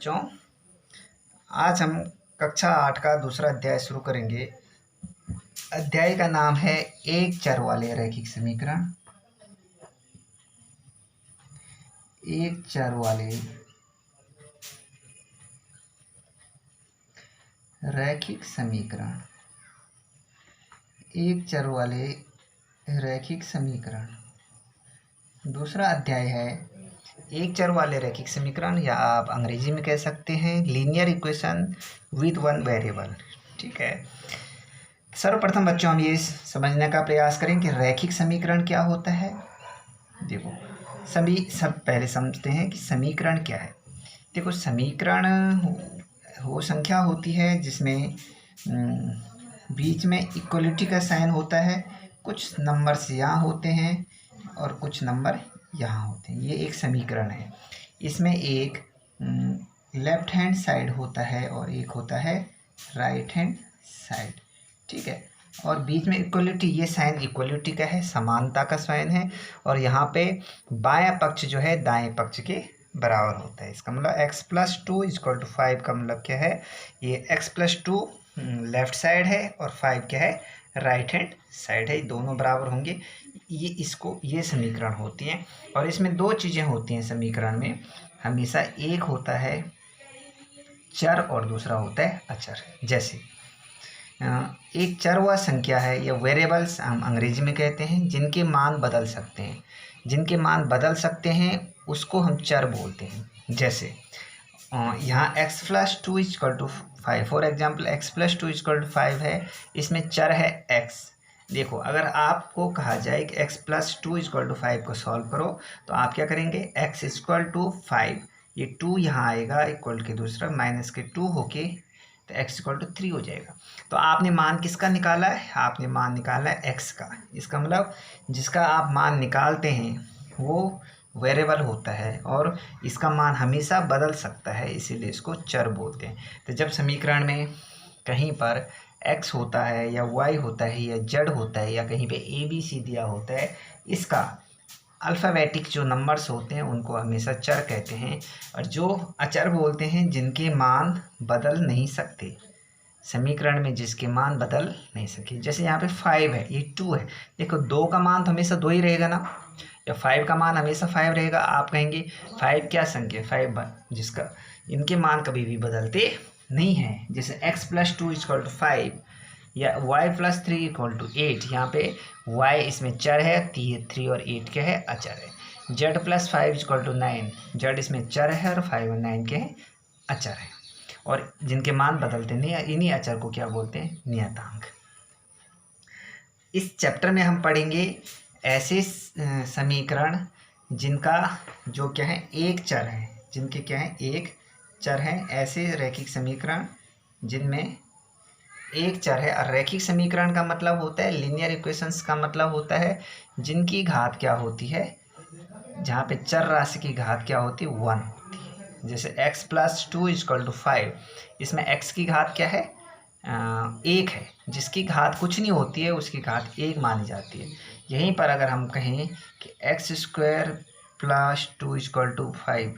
बच्चों, आज हम कक्षा 8 का दूसरा अध्याय शुरू करेंगे। अध्याय का नाम है एक चर वाले रैखिक समीकरण। एक चर वाले रैखिक समीकरण। एक चर वाले रैखिक समीकरण दूसरा अध्याय है एक चर वाले रैखिक समीकरण, या आप अंग्रेजी में कह सकते हैं linear equation with one variable. ठीक है, सर्वप्रथम बच्चों हम ये समझने का प्रयास करें कि रैखिक समीकरण क्या होता है। देखो, सब पहले समझते हैं कि समीकरण क्या है। देखो, समीकरण वो संख्या होती है जिसमें बीच में इक्वलिटी का साइन होता है। कुछ नंबर्स यहाँ होते हैं और कुछ नंबर यहाँ होते हैं। ये एक समीकरण है। इसमें एक लेफ्ट हैंड साइड होता है और एक होता है राइट हैंड साइड। ठीक है, और बीच में इक्वलिटी, ये साइन इक्वलिटी का है, समानता का साइन है। और यहाँ पे बायां पक्ष जो है दाएं पक्ष के बराबर होता है। इसका मतलब x+2 = 5 का मतलब क्या है, ये x+2 लेफ्ट साइड है और 5 क्या है, राइट हैंड साइड है। दोनों बराबर होंगे, ये समीकरण होती हैं। और इसमें दो चीज़ें होती हैं समीकरण में हमेशा, एक होता है चर और दूसरा होता है अचर। जैसे एक चर वह संख्या है, या वेरिएबल्स हम अंग्रेजी में कहते हैं, जिनके मान बदल सकते हैं। जिनके मान बदल सकते हैं उसको हम चर बोलते हैं। जैसे यहाँ x+2 = 5, फॉर एग्जाम्पल x+2 = 5 है, इसमें चर है x। देखो, अगर आपको कहा जाए कि x+2 = 5 को सॉल्व करो, तो आप क्या करेंगे, x = 5, ये 2 यहाँ आएगा, इक्वल के दूसरा माइनस के 2 होके तो x = 3 हो जाएगा। तो आपने मान किसका निकाला है, आपने मान निकाला है x का। इसका मतलब जिसका आप मान निकालते हैं वो वेरिएबल होता है और इसका मान हमेशा बदल सकता है, इसीलिए इसको चर बोलते हैं। तो जब समीकरण में कहीं पर x होता है या y होता है या z होता है या कहीं पे ABC दिया होता है, इसका अल्फ़ाबेटिक जो नंबर्स होते हैं उनको हमेशा चर कहते हैं। और जो अचर बोलते हैं जिनके मान बदल नहीं सकते, समीकरण में जिसके मान बदल नहीं सके। जैसे यहाँ पे 5 है, ये 2 है। देखो, 2 का मान तो हमेशा 2 ही रहेगा ना, या 5 का मान हमेशा 5 रहेगा। आप कहेंगे 5 क्या संख्या, 5 जिसका इनके मान कभी भी बदलते नहीं हैं। जैसे x+2 = 5 या y+3 = 8। यहाँ पे y इसमें चर है, 3 और 8 क्या है, अचर है। z+5 = 9, z इसमें चर है और 5 और 9 के हैं, अचर है। और जिनके मान बदलते नहीं, इन्हीं अचर को क्या बोलते हैं, नियतांक। इस चैप्टर में हम पढ़ेंगे ऐसे समीकरण जिनका जो क्या है, एक चर है, जिनके क्या है, एक चर है। ऐसे रैखिक समीकरण जिनमें एक चर है। और रैखिक समीकरण का मतलब होता है, लीनियर इक्वेशंस का मतलब होता है जिनकी घात क्या होती है, जहाँ पे चर राशि की घात क्या होती है, 1 होती है। जैसे x+2 = 5, इसमें x की घात क्या है, 1 है। जिसकी घात कुछ नहीं होती है उसकी घात 1 मानी जाती है। यहीं पर अगर हम कहें कि x² + 2 = 5,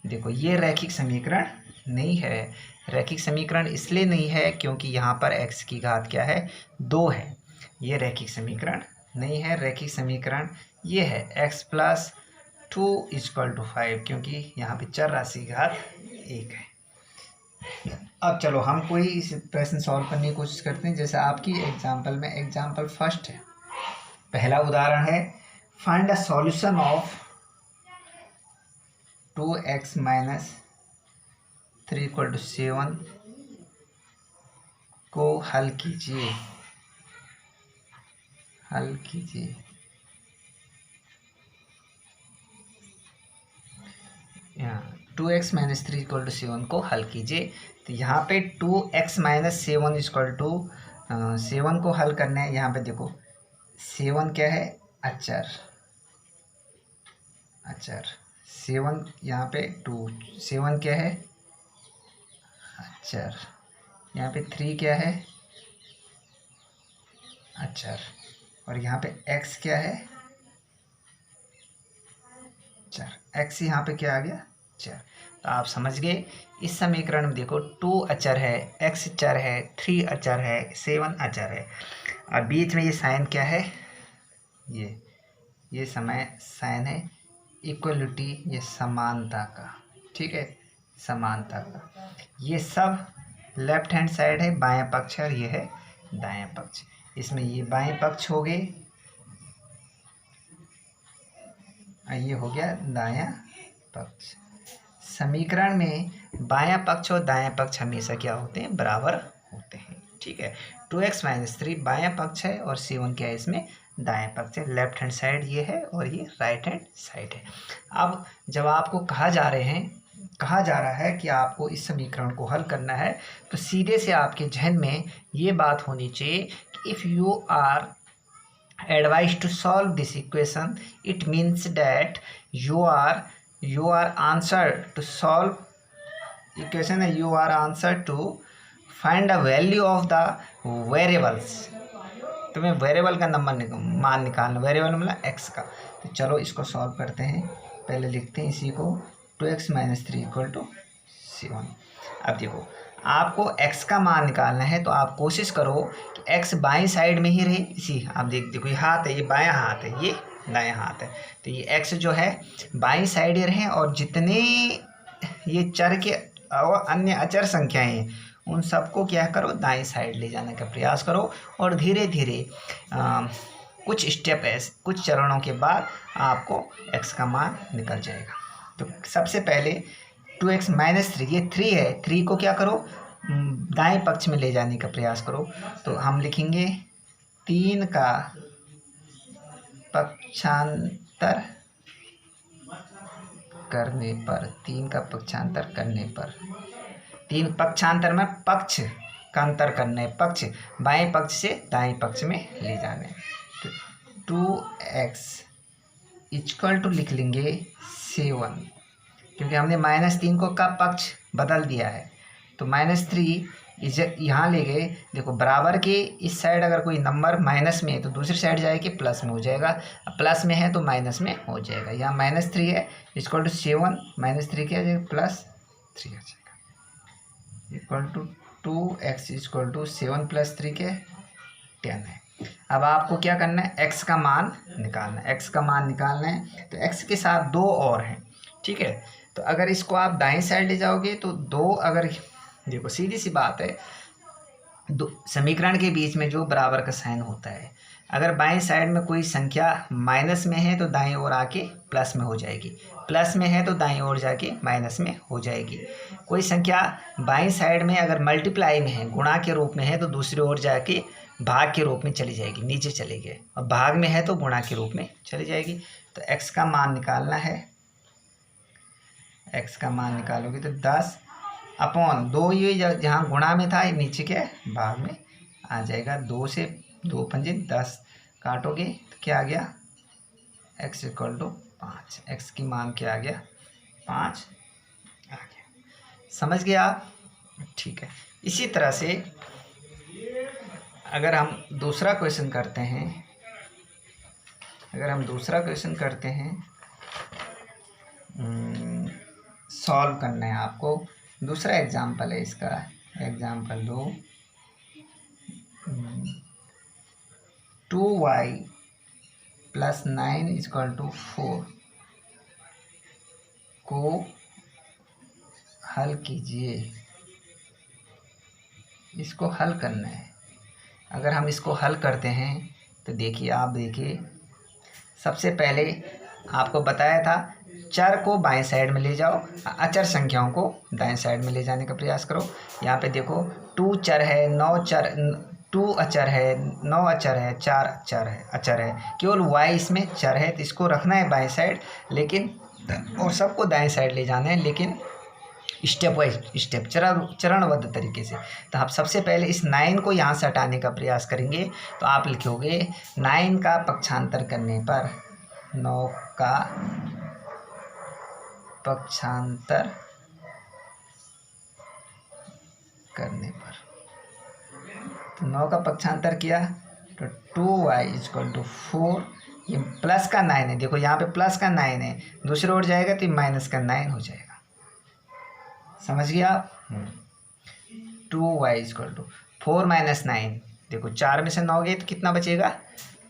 देखो ये रैखिक समीकरण नहीं है। रैखिक समीकरण इसलिए नहीं है क्योंकि यहाँ पर x की घात क्या है, 2 है। ये रैखिक समीकरण नहीं है। रैखिक समीकरण ये है x+2 = 5, क्योंकि यहाँ पे चर राशि की घात 1 है। अब चलो हम कोई इस प्रश्न सॉल्व करने की कोशिश करते हैं। जैसे आपकी एग्जाम्पल में एग्जाम्पल फर्स्ट है, पहला उदाहरण है, find the solution of 2x - 3 = 7 को हल कीजिए। हल कीजिए। 2x - 3 = 7 को हल कीजिए। तो यहाँ पे 2x - 7 = 7 को हल करना है। यहाँ पे देखो 7 क्या है, अचर। 7 यहाँ पे 7 क्या है, अचर। यहाँ पे 3 क्या है, अचर। और यहाँ पे x क्या है, चर। x यहाँ पे क्या आ गया, चर। तो आप समझ गए। इस समीकरण में देखो 2 अचर है, x चर है, 3 अचर है, 7 अचर है, और बीच में ये साइन क्या है, ये समय साइन है इक्वलिटी, ये समानता का, ठीक है, समानता का। ये सब लेफ्ट हैंड साइड है, बायां पक्ष है, और ये है दायां पक्ष। इसमें ये बाएं पक्ष हो गए और ये हो गया दायां पक्ष। समीकरण में बायां पक्ष और दायां पक्ष हमेशा क्या होते हैं, बराबर होते हैं, ठीक है। 2x - 3 बायां पक्ष है और 7 क्या है, इसमें दायां पक्ष है। लेफ्ट हैंड साइड ये है और ये राइट हैंड साइड है। अब जब आपको कहा जा रहा है कि आपको इस समीकरण को हल करना है, तो सीधे से आपके जहन में ये बात होनी चाहिए कि if you are advised to solve this equation, it means that you are answered to solve equation, and you are answered to find a value of the variables। तुम्हें वेरिएबल का मान निकालना, वेरिएबल मतलब x का। तो चलो इसको solve करते हैं। पहले लिखते हैं इसी को, 2x - 3 = 7। अब देखो आपको x का मान निकालना है, तो आप कोशिश करो कि x बाईं साइड में ही रहे। इसी आप देखो ये हाथ है, ये बायां हाथ है, ये दायां हाथ है, तो ये x जो है बाईं साइड ही रहे, और जितने ये चर के और अन्य अचर संख्याएं हैं उन सबको क्या करो, दाईं साइड ले जाने का प्रयास करो, और धीरे धीरे कुछ चरणों के बाद आपको x का मान निकल जाएगा। तो सबसे पहले 2x - 3, ये 3 है, 3 को क्या करो, दाएं पक्ष में ले जाने का प्रयास करो। तो हम लिखेंगे 3 का पक्षांतर करने पर, 3 का पक्षांतर करने पर, 3 पक्षांतर में पक्ष का अंतर करने, पक्ष बाएं पक्ष से दाएं पक्ष में ले जाने। तो 2x = लिख लेंगे 7, क्योंकि हमने -3 को का पक्ष बदल दिया है, तो -3 यहाँ ले गए। देखो बराबर के इस साइड अगर कोई नंबर माइनस में है तो दूसरी साइड जाएगी प्लस में हो जाएगा, प्लस में है तो माइनस में हो जाएगा। यहाँ -3 है = 7, -3 क्या आ जाएगा, +3 आ जाएगा, =2x = 7 + 3 के 10 है। अब आपको क्या करना है, x का मान निकालना है। x का मान निकालना है तो x के साथ 2 और हैं, ठीक है। तो अगर इसको आप दाएं साइड ले जाओगे तो 2, अगर देखो सीधी सी बात है, समीकरण के बीच में जो बराबर का साइन होता है, अगर बाएं साइड में कोई संख्या माइनस में है तो दाएं ओर आके प्लस में हो जाएगी, प्लस में है तो दाएं ओर जाके माइनस में हो जाएगी। कोई संख्या बाएं साइड में अगर मल्टीप्लाई में है, गुणा के रूप में है, तो दूसरी ओर जाके भाग के रूप में चली जाएगी, नीचे चले गए, और भाग में है तो गुणा के रूप में चली जाएगी। तो x का मान निकालना है, x का मान निकालोगे तो 10/2, ये जहाँ गुणा में था नीचे के भाग में आ जाएगा। 2 से 2 पंजे 10 काटोगे तो क्या आ गया, x = 5। x की मान क्या आ गया, 5 आ गया। समझ गया आप, ठीक है। इसी तरह से अगर हम दूसरा क्वेश्चन करते हैं, सॉल्व करना है आपको। दूसरा एग्जाम्पल है इसका, एग्जाम्पल 2, 2y + 9 = 4 को हल कीजिए। इसको हल करना है। अगर हम इसको हल करते हैं तो देखिए, आप देखिए, सबसे पहले आपको बताया था चर को बाएं साइड में ले जाओ, अचर संख्याओं को दाएं साइड में ले जाने का प्रयास करो। यहाँ पे देखो 2 चर है, 2 अचर है, 9 अचर है, 4 अचर है, केवल y इसमें चर है, तो इसको रखना है बाएं साइड, लेकिन और सबको दाएं साइड ले जाना है, लेकिन स्टेप वाइज स्टेप, चरणबद्ध तरीके से। तो आप सबसे पहले इस 9 को यहाँ से हटाने का प्रयास करेंगे। तो आप लिखोगे 9 का पक्षांतर करने पर, 9 का पक्षांतर करने पर, तो 9 का पक्षांतर किया तो 2y = 4, ये प्लस का 9 है, देखो यहाँ पे प्लस का 9 है, दूसरी ओर जाएगा तो माइनस का 9 हो जाएगा। समझ गया आप? 2y equal to 4 minus 9। देखो 4 में से 9 गए तो कितना बचेगा?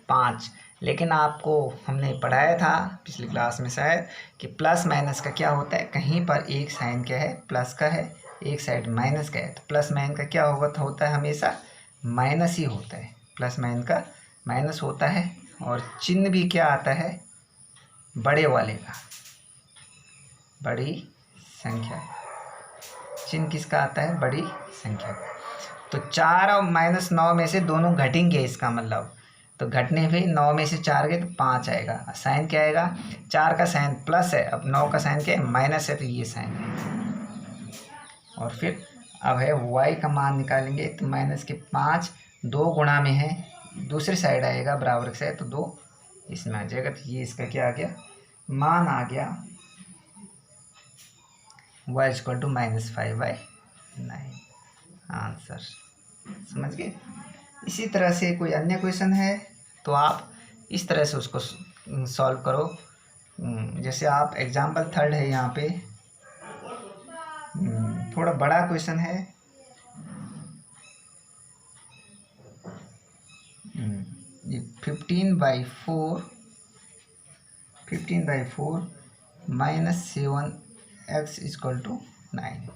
5। लेकिन आपको हमने पढ़ाया था पिछली क्लास में शायद कि प्लस माइनस का क्या होता है, कहीं पर एक साइन क्या है, प्लस का है, एक साइड माइनस का है, तो प्लस माइन का क्या होता है हमेशा माइनस ही होता है। प्लस माइन का माइनस होता है। और चिन्ह भी क्या आता है? बड़े वाले का, बड़ी संख्या। चिन्ह किसका आता है? बड़ी संख्या का। तो 4 और माइनस 9 में से दोनों घटेंगे, इसका मतलब तो घटने पे 9 में से 4 गए तो 5 आएगा। साइन क्या आएगा? 4 का साइन प्लस है, अब 9 का साइन क्या है? माइनस है, तो ये साइन है। और फिर अब है y का मान निकालेंगे, तो माइनस के 5 2 गुणा में है, दूसरी साइड आएगा बराबर से, तो 2 इसमें आ जाएगा। तो ये इसका क्या आ गया? मान आ गया y इक्वल टू -5/9। आंसर समझ गए? इसी तरह से कोई अन्य क्वेश्चन है तो आप इस तरह से उसको सॉल्व करो। जैसे आप एग्जाम्पल 3 है यहाँ पे, थोड़ा बड़ा क्वेश्चन है। ये 15/4 -7x इक्वल टू 9।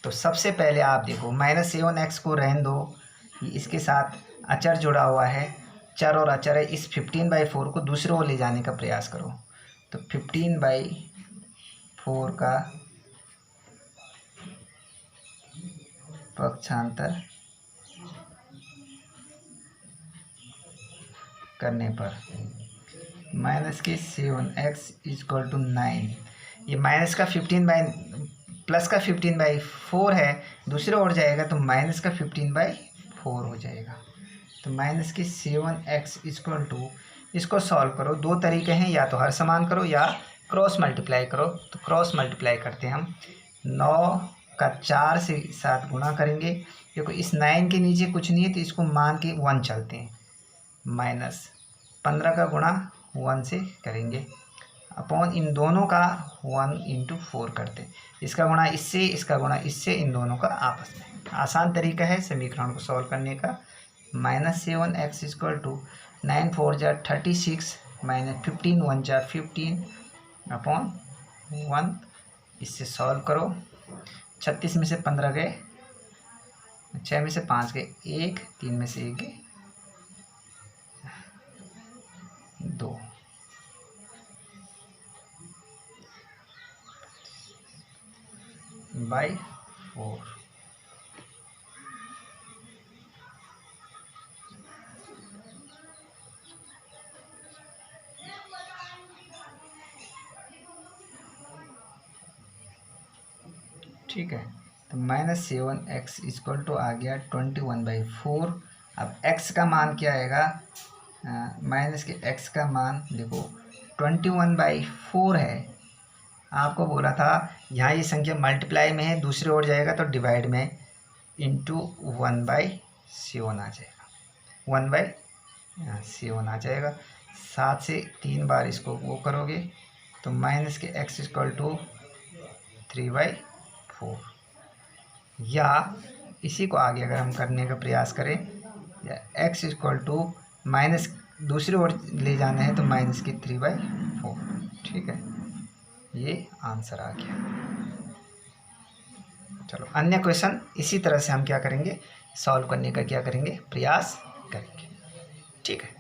तो सबसे पहले आप देखो -7x को रहने दो, इसके साथ अचर जुड़ा हुआ है, चर और अचर है। इस 15/4 को दूसरे ओर ले जाने का प्रयास करो। तो 15/4 का पक्षांतर करने पर माइनस के 7x इक्वल टू 9। ये माइनस का 15/4 है, दूसरे ओर जाएगा तो माइनस का 15/4 हो जाएगा। तो माइनस की 7x इक्वल टू, इसको सॉल्व करो। दो तरीके हैं, या तो हर समान करो या क्रॉस मल्टीप्लाई करो। तो क्रॉस मल्टीप्लाई करते हैं हम। 9 का 4 से 7 गुणा करेंगे। देखो इस 9 के नीचे कुछ नहीं है, तो इसको मान के 1 चलते हैं। माइनस 15 का गुणा 1 से करेंगे, अपॉन इन दोनों का 1 × 4 करते हैं। इसका गुणा इससे, इसका गुणा इससे, इन दोनों का आपस में। आसान तरीका है समीकरण को सॉल्व करने का। -7x इक्वल टू 9 4 जा 36 -15 1 जा 15 अपॉन 1। इससे सॉल्व करो। 36 में से 15 गए, 6 में से 5 गए 1, 3 में से 1 गए 2। बाई 4। ठीक है, तो -7x इक्वल टू आ गया 21/4। अब x का मान क्या आएगा? माइनस के x का मान देखो 21/4 है। आपको बोला था यहाँ ये संख्या मल्टीप्लाई में है, दूसरी ओर जाएगा तो डिवाइड में, इंटू 1/7 आ जाएगा। 1/7 आ जाएगा। 7 से 3 बार इसको वो करोगे तो माइनस के x इक्वल टू 3/4। या इसी को आगे अगर हम करने का प्रयास करें, या x इक्वल टू माइनस दूसरी ओर ले जाना है तो माइनस की 3/4। ठीक है, ये आंसर आ गया। चलो अन्य क्वेश्चन इसी तरह से हम क्या करेंगे? सॉल्व करने का क्या करेंगे? प्रयास करेंगे। ठीक है।